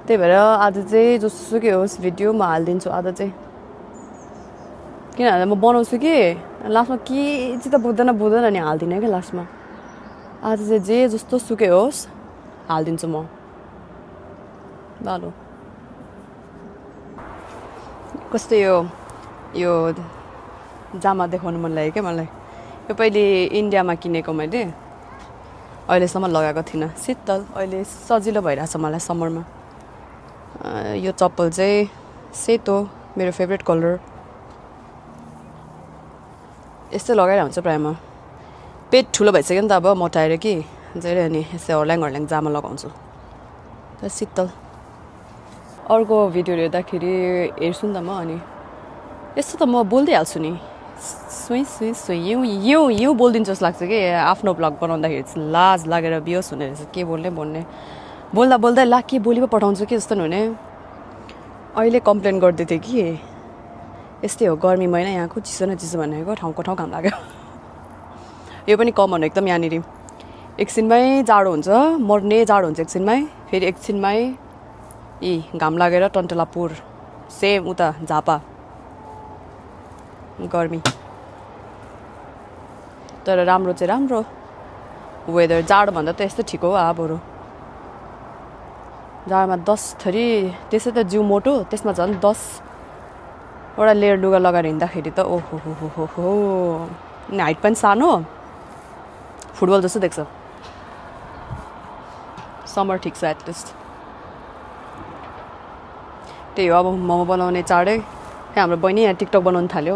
त्यही भएर आज चाहिँ जसोसुकै होस् भिडियो म हालिदिन्छु आज चाहिँ किनभने म बनाउँछु कि लास्टमा के चाहिँ त बुझ्दैन नि हाल्दिनँ क्या लास्टमा आज चाहिँ जे जस्तो सुकै होस् हालिदिन्छु म बालो कस्तो यो जामा देखाउनु मन लाग्यो क्या मलाई यो पहिले इन्डियामा किनेको मैले अहिलेसम्म लगाएको थिइनँ शीतल अहिले सजिलो भइरहेछ मलाई समरमा यो चप्पल चाहिँ सेतो मेरो फेभरेट कलर यस्तै लगाएर हुन्छ प्रायः म पेट ठुलो भइसक्यो नि त अब मोटाएर कि जहिले अनि यस्तै हर्ल्याङ जामा लगाउँछु शीतल अर्को भिडियोहरू हेर्दाखेरि हेर्छु नि त म अनि यस्तो त म बोल्दै हाल्छु नि सुई यौँ बोलिदिन्छु जस्तो लाग्छ कि आफ्नो भ्लग बनाउँदाखेरि चाहिँ लाज लागेर बियोस हुने रहेछ के बोल्ने बोल्दा ला के बोली पो पठाउँछु कि जस्तो हुने अहिले कम्प्लेन गर्दै थिएँ कि यस्तै हो गर्मी महिना यहाँको चिसो न चिसो भनेको ठाउँको ठाउँ घाम लाग्यो यो पनि कमन हो एकदम यहाँनिर एकछिनमै जाडो हुन्छ मर्ने जाडो हुन्छ एकछिनमै फेरि एकछिनमै घाम लागेर टन्टलापुर सेम उता झापा गर्मी तर राम्रो चाहिँ राम्रो वेदर जाडोभन्दा त यस्तो ठिक हो बरु जाडोमा 10 थरी त्यसै त जिउ मोटो त्यसमा झन् 10वटा लेयर लुगा लगाएर हिँड्दाखेरि त ओहो हो हाइट पनि सानो फुटबल जस्तो देख्छ समर ठिक छ एटलिस्ट त्यही हो अब मोमो बनाउने चाँडै हाम्रो बहिनी यहाँ टिकटक बनाउनु थाल्यो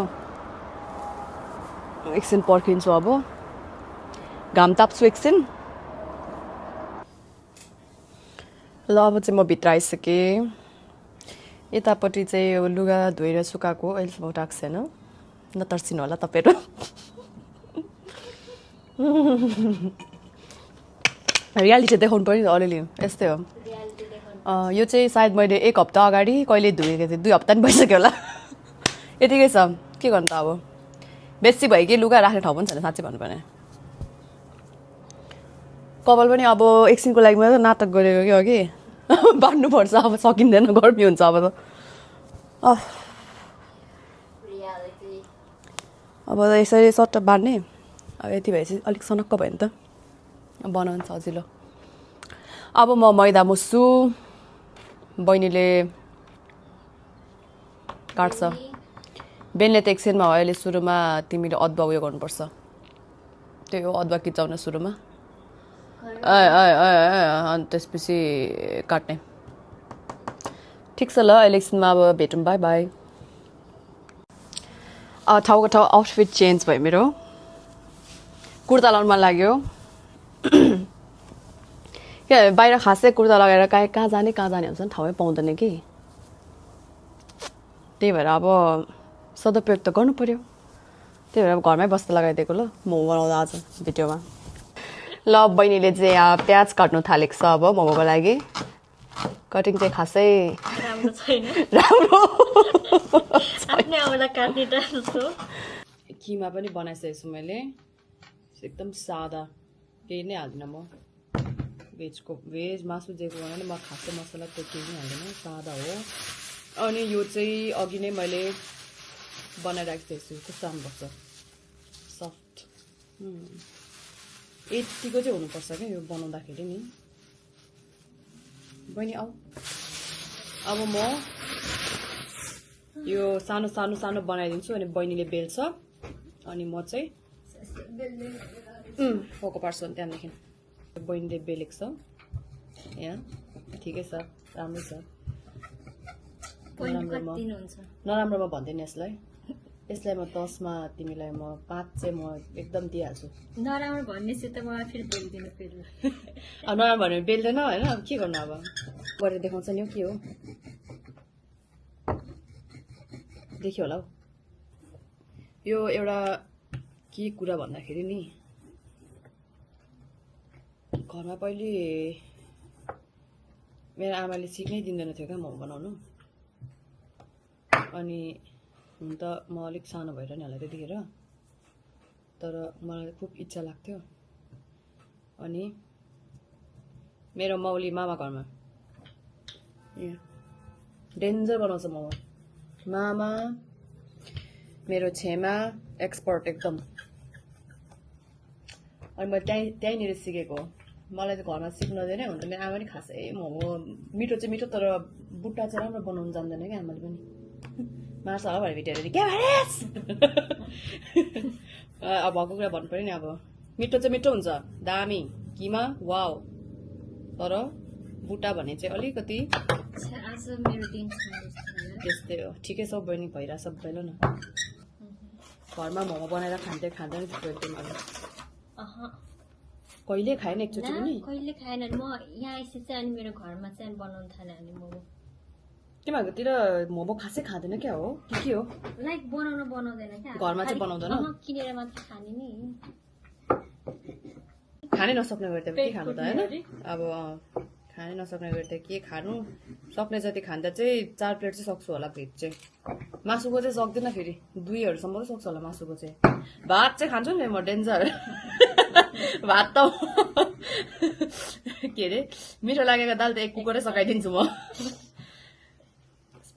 एकछिन पर्खिन्छु अब घाम ताप्छु एकछिन ल अब चाहिँ म भित्र आइसकेँ यतापट्टि चाहिँ यो लुगा धोएर सुकाएको अहिलेसम्म उठाएको छैन नतर्सिनु होला तपाईँहरू रियालिटी देखाउनु पर्यो नि अलिअलि यस्तै हो यो चाहिँ सायद मैले 1 हप्ता अगाडि कहिले धोएको थिएँ 2 हप्ता पनि भइसक्यो होला यतिकै छ के गर्नु त अब बेसी भयो कि लुगा राख्ने ठाउँ पनि छैन साँच्चै भन्नुपर्ने कपाल पनि अब एकछिनको लागि मात्रै नाटक गरेको कि अघि बाँड्नुपर्छ अब सकिँदैन गर्मी हुन्छ अब त अब यसरी सट्ट बाँड्ने अब यति भएपछि अलिक सनक्क भयो नि त बनाउनु सजिलो अब म मैदा मुस्छु बहिनीले काट्छ बेनले त एकछिनमा हो अहिले सुरुमा तिमीले अदुवा उयो गर्नुपर्छ त्यही हो अदुवा किचाउन सुरुमा अनि त्यसपछि काट्ने ठिक छ ल अहिले एकछिनमा अब भेटौँ बाई बाई ठाउँको ठाउँ आउटफिट चेन्ज भयो मेरो कुर्ता लाउनु मन लाग्यो क्या बाहिर खासै कुर्ता लगाएर कहाँ जाने हुन्छ नि ठाउँै पाउँदैन कि त्यही भएर अब सदुपयोग त गर्नु पर्यो त्यही भएर अब घरमै बस्दा लगाइदिएको ल मोमो बनाउँदा आज भिडियोमा ल बहिनीले चाहिँ यहाँ प्याज काट्नु थालेको छ अब मोमोको लागि कटिङ चाहिँ खासै राम्रो छैन राम्रो आफ्नै आमालाई काट्ने टाइम छ किमा पनि बनाइसकेको छु मैले एकदम सादा केही नै हाल्दिनँ म भेज मासु जेको बनाउने म खासै मसला त्यो केही नै हाल्दिनँ सादा हो अनि यो चाहिँ अघि नै मैले बनाइराखिसकेको छु कस्तो राम्रोपर्छ सफ्ट यतिको चाहिँ हुनुपर्छ क्या यो बनाउँदाखेरि नि बहिनी आऊ अब म यो सानो सानो सानो बनाइदिन्छु अनि बहिनीले बेल्छ अनि म चाहिँ पोको पार्छु अनि त्यहाँदेखि बहिनीले बेलेको छ यहाँ ठिकै छ राम्रै छ नराम्रोमा भन्दैन यसलाई म 10 मा तिमीलाई म 5 चाहिँ म एकदम दिइहाल्छु नराम्रो भन्नेसित त मलाई फेरि बेल्दिनु फेरि अब नराम्रो भने बेल्दैन होइन अब के गर्नु अब गरेर देखाउँछ नि के हो देख्यो होला हौ यो एउटा के कुरा भन्दाखेरि नि घरमा पहिले मेरो आमाले सिक्नै दिँदैन थियो क्या मोमो बनाउनु अनि हुन त म अलिक सानो भएर नि होला त्यतिखेर तर मलाई खुब इच्छा लाग्थ्यो अनि मेरो मौली मामा घरमा डेन्जर बनाउँछ मोमो मामा मेरो छेमा एक्सपर्ट एकदम अनि मैले त्यहीँनिर सिकेको हो मलाई चाहिँ घरमा सिक्नु दिएन हुन्छ मेरो आमा पनि खासै मोमो मिठो चाहिँ मिठो तर बुट्टा चाहिँ राम्रो बनाउनु जान्दैन क्या आमाले पनि मार्छ होला भनेर भिडियोहरू के भनेस् अब भएको कुरा भन्नु पऱ्यो नि अब मिठो चाहिँ मिठो हुन्छ दामी किमा वाउ तर बुट्टा भने चाहिँ अलिकति आज मेरो दिन त्यस्तै हो ठिकै छ बहिनी भइरहेछ सबैले न घरमा मोमो बनाएर खाँदैन त्यस्तो एकदम कहिले खाएन एकचोटि पनि कहिले खाएन म यहाँ आएपछि चाहिँ अनि मेरो घरमा चाहिँ बनाउनु थालेँ अनि मोमो तिमीहरूकोतिर मोमो खासै खाँदैन क्या हो के हो लाइक बनाउँदैन क्या घरमा चाहिँ बनाउँदैन किनेर मात्र खाने नि खानै नसक्ने गरी त के खानु त होइन अब खानै नसक्ने गरी त के खानु सक्ने जति खाँदा चाहिँ 4 प्लेट चाहिँ सक्छु होला भेट चाहिँ मासुको चाहिँ सक्दैन फेरि 2हरूसम्म चाहिँ सक्छु होला मासुको चाहिँ भात चाहिँ खान्छु नि म डेन्जर भात त के अरे मिठो लागेको दाल त एक कुकरै सकाइदिन्छु म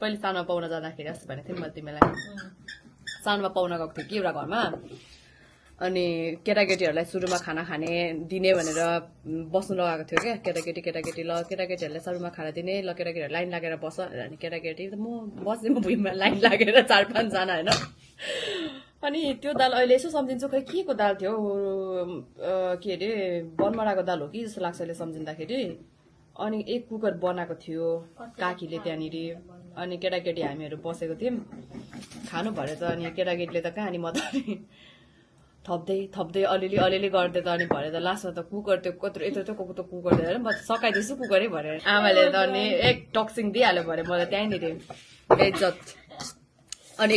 पहिले सानोमा पाउन जाँदाखेरि जस्तो भनेको थिएँ मैले तिमीलाई सानोमा पाउन गएको थिएँ कि एउटा घरमा अनि केटाकेटीहरूलाई सुरुमा खाना खाने दिने भनेर बस्नु लगाएको थियो क्या केटाकेटी ल केटाकेटीहरूलाई सुरुमा खाना दिने ल केटाकेटीहरू लाइन लागेर बस अनि केटाकेटी त म बस्दै म भुइँमा लाइन लागेर 4-5 जना होइन अनि त्यो दाल अहिले यसो सम्झिन्छु खै के को दाल थियो के अरे बनमराको दाल हो कि जस्तो लाग्छ अहिले सम्झिँदाखेरि अनि एक कुकर बनाएको थियो काकीले त्यहाँनिर अनि केटाकेटी हामीहरू बसेको थियौँ खानु भरे त अनि केटाकेटीले त कहाँ अनि म त थप्दै अलिअलि गर्दै त अनि भरे त लास्टमा त कुकर त्यो कत्रो यत्रो कुकर दिएर म सकाइदिन्छु कुकरै भरे आमाले त अनि एक टक्सिङ दिइहाल्यो भरे मलाई त्यहीँनिर बेइज्जत अनि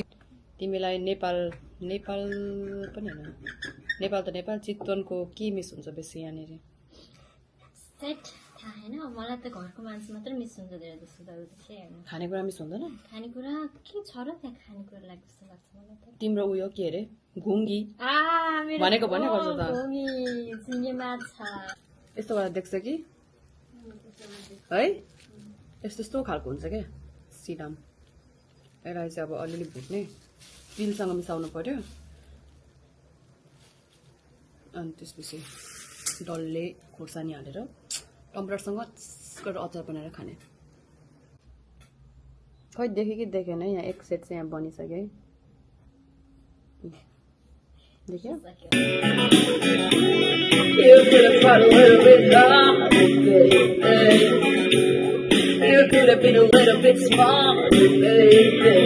तिमीलाई नेपाल पनि होइन नेपाल त नेपाल चितवनको के मिस हुन्छ बेसी यहाँनिर सेट थाहा छैन मलाई त घरको मान्छे मात्र मिस हुन्छ धेरै जस्तो त होइन खानेकुरा मिस हुँदैन खानेकुरा के छ र त्यहाँ खानेकुरा लाग्छ जस्तो लाग्छ मलाई त तिम्रो उयो के अरे घुङ्गी भनेको गर्छ त घुङ्गी झिङ्गे माछा यस्तो गरेर देख्छ कि है यस्तो खालको हुन्छ क्या सिराम यसलाई चाहिँ अब अलिअलि भुट्ने तिलसँग मिसाउनु पर्यो अनि त्यसपछि डल्ले खोर्सानी हालेर टमाटरसँग गरेर अचार बनाएर खाने खै देखेँ कि देखेन यहाँ एक सेट चाहिँ यहाँ बनिसक्यो है देख्यो You could have been a little bit smarter, baby.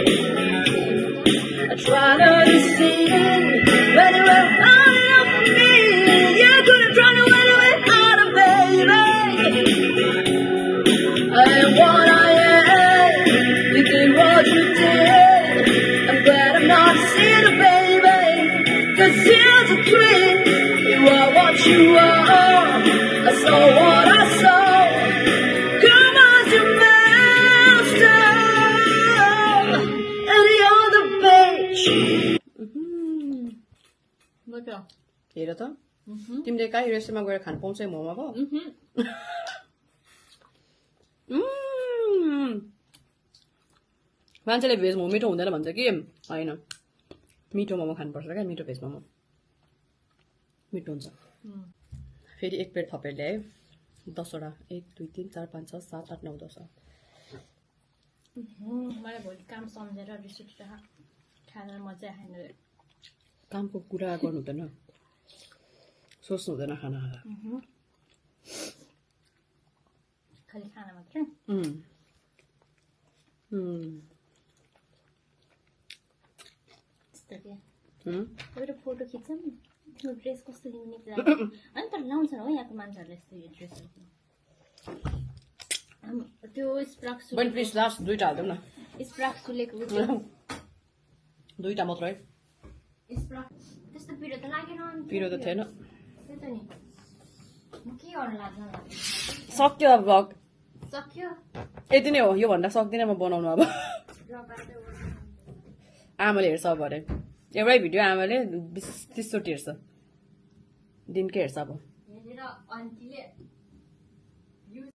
I try to deceive, but you were not enough for me. You could have tried to run away out of baby. I am what I am. You did what you did. I'm glad I'm not a sinner, baby. 'Cause here's a trick. You are what you are. I saw what I saw. Come on, you master. And you're the bitch. हेर त तिमीले कहीँ रेस्टुरेन्टमा गएर खानु पाउँछ मोमो पो मान्छेले भेज मोमो मिठो हुँदैन भन्छ कि होइन मिठो मोमो खानुपर्छ क्या मिठो भेज मोमो मिठो हुन्छ फेरि एक प्लेट थपेर ल्यायो 10वटा 1 2 3 4 5 6 7 8 9 10 मलाई भोलि काम सम्झेर रिस उठेर खाना मजा आएन कामको कुरा गर्नु हुँदैन सोच्नु हुँदैन खाना खाँदा खाली खाना मात्र एउटा फोटो खिच्छौँ तिम्रो ड्रेस कस्तो युनिक लाग्यो अनि तर लाउँछन् हो यहाँको मान्छेहरूले यस्तो यो ड्रेसहरू त्यो स्प्राक बहिनी प्लिज लास्ट 2टा हाल्दिउँ न स्प्राक सुलेको 2टा मात्र है स्प्राक त्यस्तो पिरो त लागेन पिरो त थिएन त्यही त नि म के गर्नु लाग्छ सक्यो अब भ्लग सक्यो यति नै हो यो भन्दा सक्दिनँ म बनाउनु अब आमाले हेर्छ अब अरे एउटै भिडियो आमाले 20-30 चोटि हेर्छ दिनकै हेर्छ अब हेरेर आन्टीले